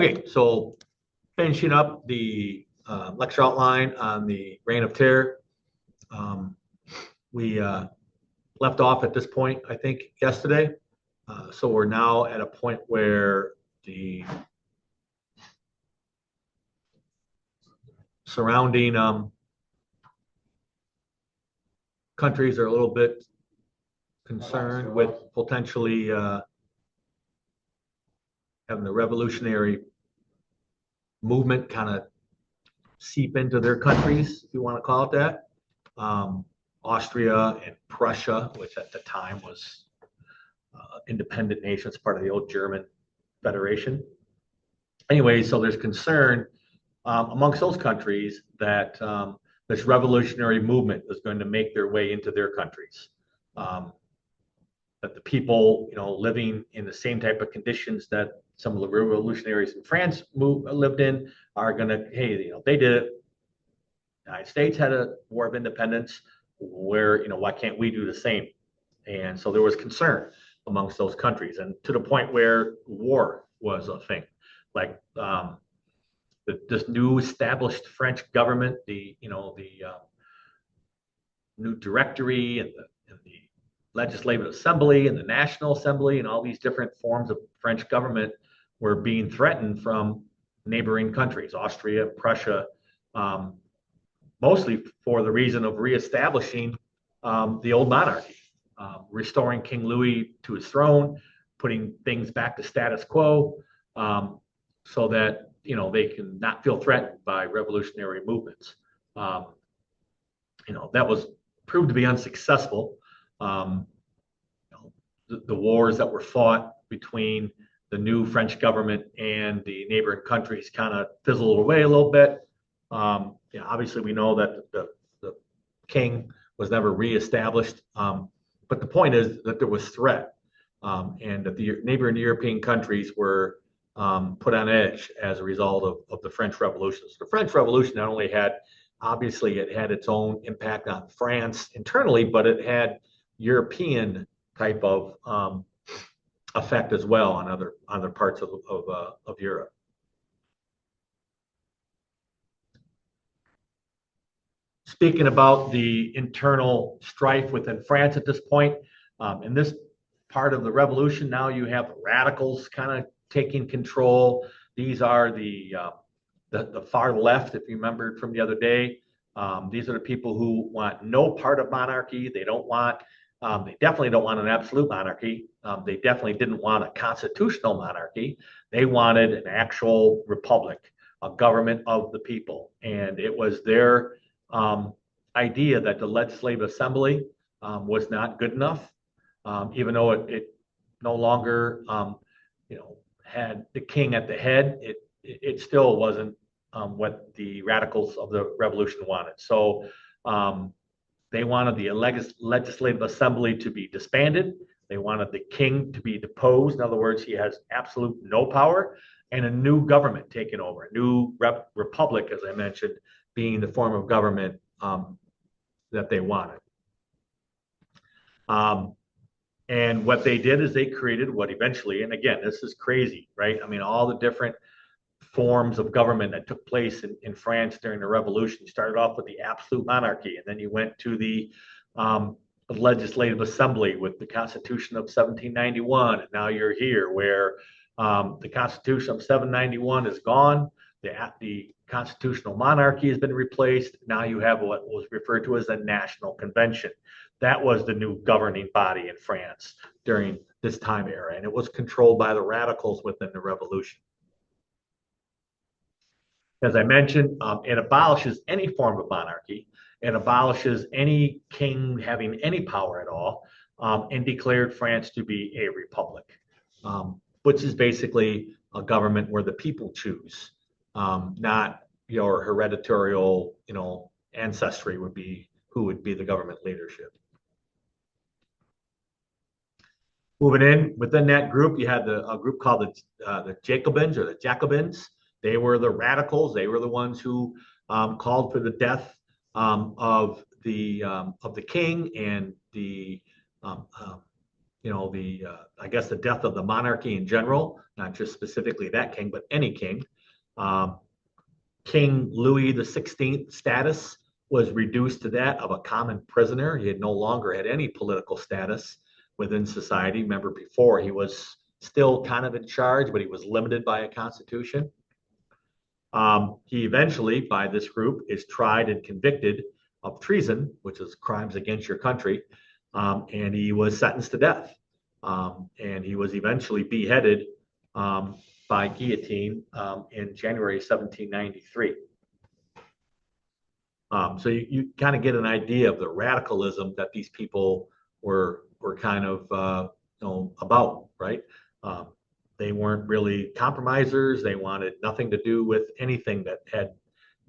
Okay, so finishing up the lecture outline on the Reign of Terror. Um, we left off at this point, I think, yesterday. So we're now at a point where the surrounding countries are a little bit concerned with potentially having the revolutionary movement kind of seep into their countries, if you want to call it that. Austria and Prussia, which at the time was independent nations, part of the old German Federation. Anyway, so there's concern amongst those countries that this revolutionary movement is going to make their way into their countries. That the people, living in the same type of conditions that some of the revolutionaries in France lived in are going to, hey, they did it. The United States had a war of independence. Where, why can't we do the same? And so there was concern amongst those countries, and to the point where war was a thing. Like this new established French government, the new directory and the legislative assembly and the national assembly and all these different forms of French government were being threatened from neighboring countries, Austria, Prussia, mostly for the reason of reestablishing the old monarchy, restoring King Louis to his throne, putting things back to status quo, so that they can not feel threatened by revolutionary movements. That was proved to be unsuccessful. The wars that were fought between the new French government and the neighboring countries kind of fizzled away a little bit. Obviously, we know that the king was never reestablished, but the point is that there was threat, and that the neighboring European countries were put on edge as a result of the French Revolution. So the French Revolution not only obviously, it had its own impact on France internally, but it had European type of effect as well on other parts of Europe. Speaking about the internal strife within France at this point, in this part of the revolution, now you have radicals kind of taking control. These are the far left, if you remembered from the other day. These are the people who want no part of monarchy. They definitely don't want an absolute monarchy. They definitely didn't want a constitutional monarchy. They wanted an actual republic, a government of the people. And it was their idea that the legislative assembly was not good enough, even though it no longer had the king at the head. It still wasn't what the radicals of the revolution wanted. So they wanted the legislative assembly to be disbanded. They wanted the king to be deposed. In other words, he has absolute no power, and a new government taken over, a new republic, as I mentioned, being the form of government that they wanted. And what they did is they created what eventually, and again, this is crazy, right? I mean, all the different forms of government that took place in France during the revolution. You started off with the absolute monarchy, and then you went to the legislative assembly with the Constitution of 1791. And now you're here where the Constitution of 791 is gone. The constitutional monarchy has been replaced. Now you have what was referred to as a national convention. That was the new governing body in France during this time era, and it was controlled by the radicals within the revolution. As I mentioned, it abolishes any form of monarchy. It abolishes any king having any power at all, and declared France to be a republic, which is basically a government where the people choose, not your hereditary, ancestry would be who would be the government leadership. Moving in within that group, you had a group called the Jacobins or the Jacobins. They were the radicals. They were the ones who called for the death of the king and the the I guess the death of the monarchy in general, not just specifically that king, but any king. Um, King Louis the 16th status was reduced to that of a common prisoner. He had no longer had any political status within society. Remember, before he was still kind of in charge, but he was limited by a constitution. He eventually, by this group, is tried and convicted of treason, which is crimes against your country, and he was sentenced to death. And he was eventually beheaded um, by guillotine in January 1793. So you kind of get an idea of the radicalism that these people were kind of about, right? Um, they weren't really compromisers. They wanted nothing to do with anything that had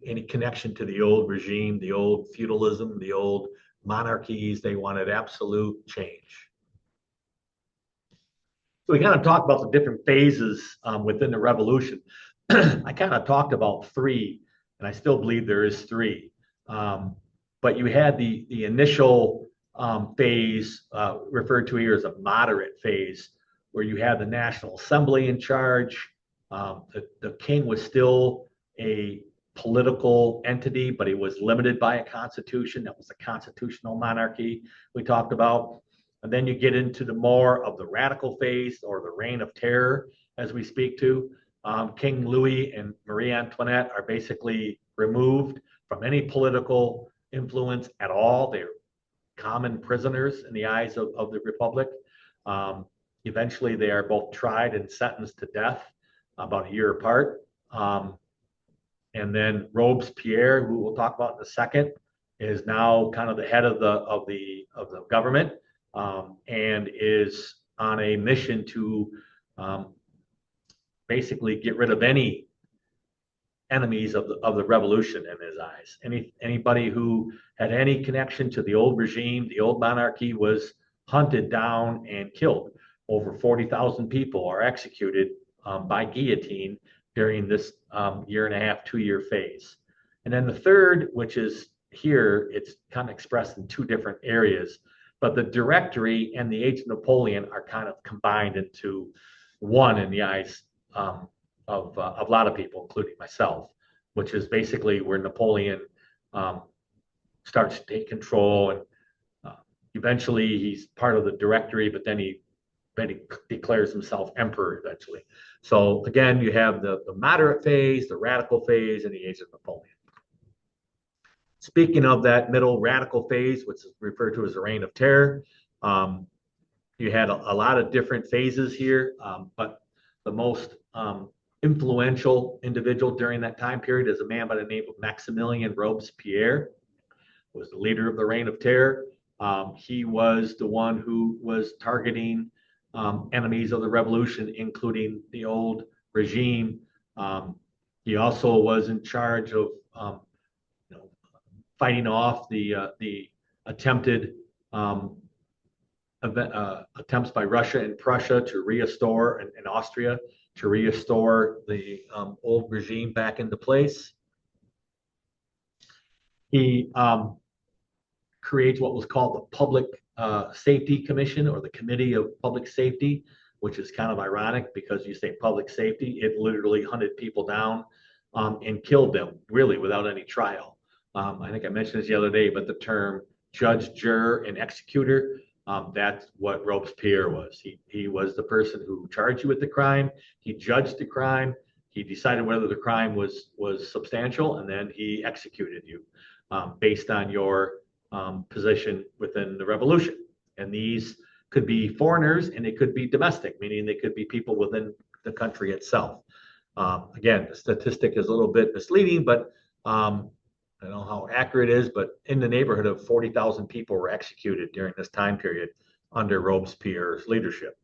any connection to the old regime, the old feudalism, the old monarchies. They wanted absolute change. So we kind of talked about the different phases within the revolution. I kind of talked about three, and I still believe there is three. Um, but you had the initial phase referred to here as a moderate phase, where you had the National Assembly in charge. The king was still a political entity, but he was limited by a constitution. That was a constitutional monarchy we talked about. And then you get into the more of the radical phase or the reign of terror, as we speak to. King Louis and Marie Antoinette are basically removed from any political influence at all. They're common prisoners in the eyes of the Republic. Um, Eventually, they are both tried and sentenced to death about a year apart. And then Robespierre, who we'll talk about in a second, is now kind of the head of the government and is on a mission to um, basically get rid of any enemies of the revolution in his eyes. Anybody who had any connection to the old regime, the old monarchy, was hunted down and killed. Over 40,000 people are executed by guillotine during this year and a half, 2 year phase. And then the third, which is here, it's kind of expressed in two different areas, but the Directory and the Age of Napoleon are kind of combined into one in the eyes of a lot of people, including myself, which is basically where Napoleon um, starts to take control, and eventually he's part of the Directory, but then he declares himself emperor eventually. So again, you have the moderate phase, the radical phase, and the Age of Napoleon. Speaking of that middle radical phase, which is referred to as the Reign of Terror, you had a lot of different phases here, but the most influential individual during that time period is a man by the name of Maximilien Robespierre, who was the leader of the Reign of Terror. He was the one who was targeting enemies of the revolution, including the old regime. He also was in charge of fighting off the attempted attempts by Russia and Prussia to restore, and Austria to restore the old regime back into place. He creates what was called the Public Safety Commission, or the Committee of Public Safety, which is kind of ironic because you say public safety, it literally hunted people down and killed them, really without any trial. I think I mentioned this the other day, but the term judge, juror, and executor, that's what Robespierre was. He was the person who charged you with the crime. He judged the crime. He decided whether the crime was substantial, and then he executed you based on your position within the revolution. And these could be foreigners, and they could be domestic, meaning they could be people within the country itself. Again, the statistic is a little bit misleading, but I don't know how accurate it is, but in the neighborhood of 40,000 people were executed during this time period under Robespierre's leadership.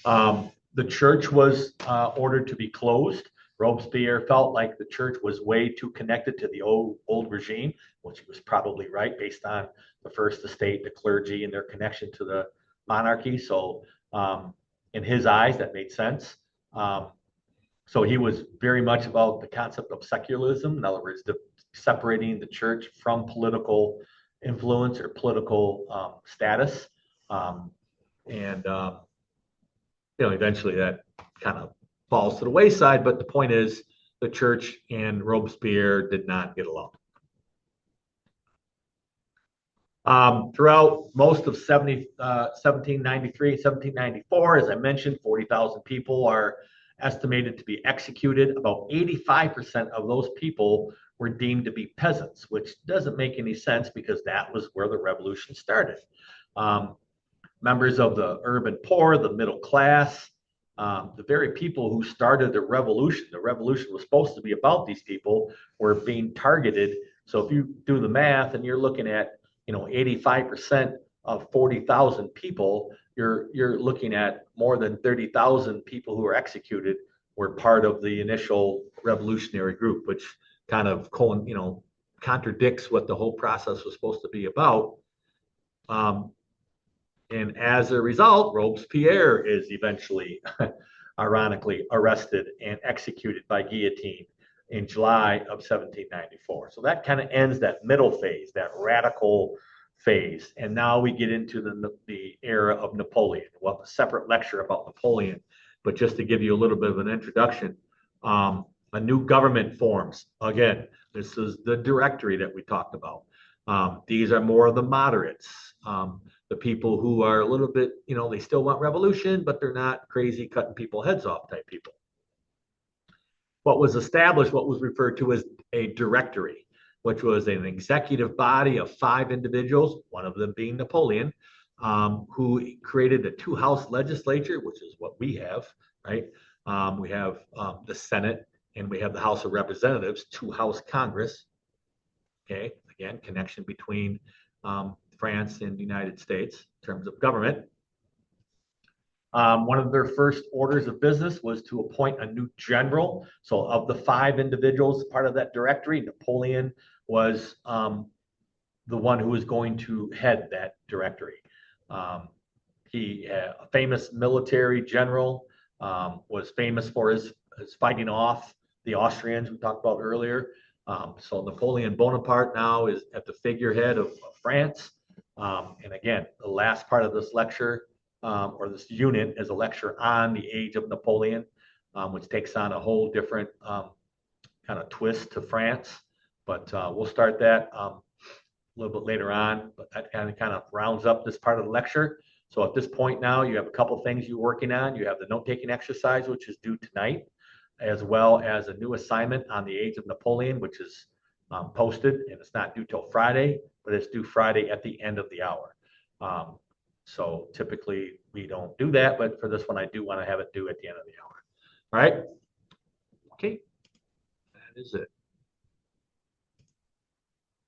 The church was ordered to be closed. Robespierre felt like the church was way too connected to the old regime, which was probably right based on the First Estate, the clergy, and their connection to the monarchy. So in his eyes, that made sense. So he was very much about the concept of secularism, in other words, separating the church from political influence or political status. And, eventually that kind of falls to the wayside. But the point is, the church and Robespierre did not get along. Throughout most of 1793, 1794, as I mentioned, 40,000 people are estimated to be executed. About 85% of those people were deemed to be peasants, which doesn't make any sense because that was where the revolution started. Members of the urban poor, the middle class, the very people who started the revolution was supposed to be about these people, were being targeted. So if you do the math and you're looking at 85% of 40,000 people, you're looking at more than 30,000 people who were executed were part of the initial revolutionary group, which kind of contradicts what the whole process was supposed to be about. And as a result, Robespierre is eventually, ironically, arrested and executed by guillotine in July of 1794. So that kind of ends that middle phase, that radical phase. And now we get into the era of Napoleon. We'll have a separate lecture about Napoleon, but just to give you a little bit of an introduction, a new government forms. Again, this is the Directory that we talked about. These are more of the moderates, the people who are a little bit, they still want revolution, but they're not crazy cutting people heads off type people. What was established, what was referred to as a Directory, which was an executive body of 5 individuals, one of them being Napoleon, who created the 2-house legislature, which is what we have, right? We have the Senate and we have the House of Representatives, 2-house Congress. Okay, again, connection between France and the United States in terms of government. One of their first orders of business was to appoint a new general. So of the 5 individuals part of that Directory, Napoleon was the one who was going to head that Directory. He, a famous military general, was famous for his fighting off the Austrians we talked about earlier. So Napoleon Bonaparte now is at the figurehead of France. And again, the last part of this lecture, or this unit, is a lecture on the age of Napoleon, which takes on a whole different kind of twist to France. But we'll start that a little bit later on. But that kind of rounds up this part of the lecture. So at this point now, you have a couple things you're working on. You have the note-taking exercise, which is due tonight, as well as a new assignment on the age of Napoleon, which is posted, and it's not due till Friday, but it's due Friday at the end of the hour. So typically we don't do that, but for this one, I do want to have it due at the end of the hour. All right. Okay. That is it.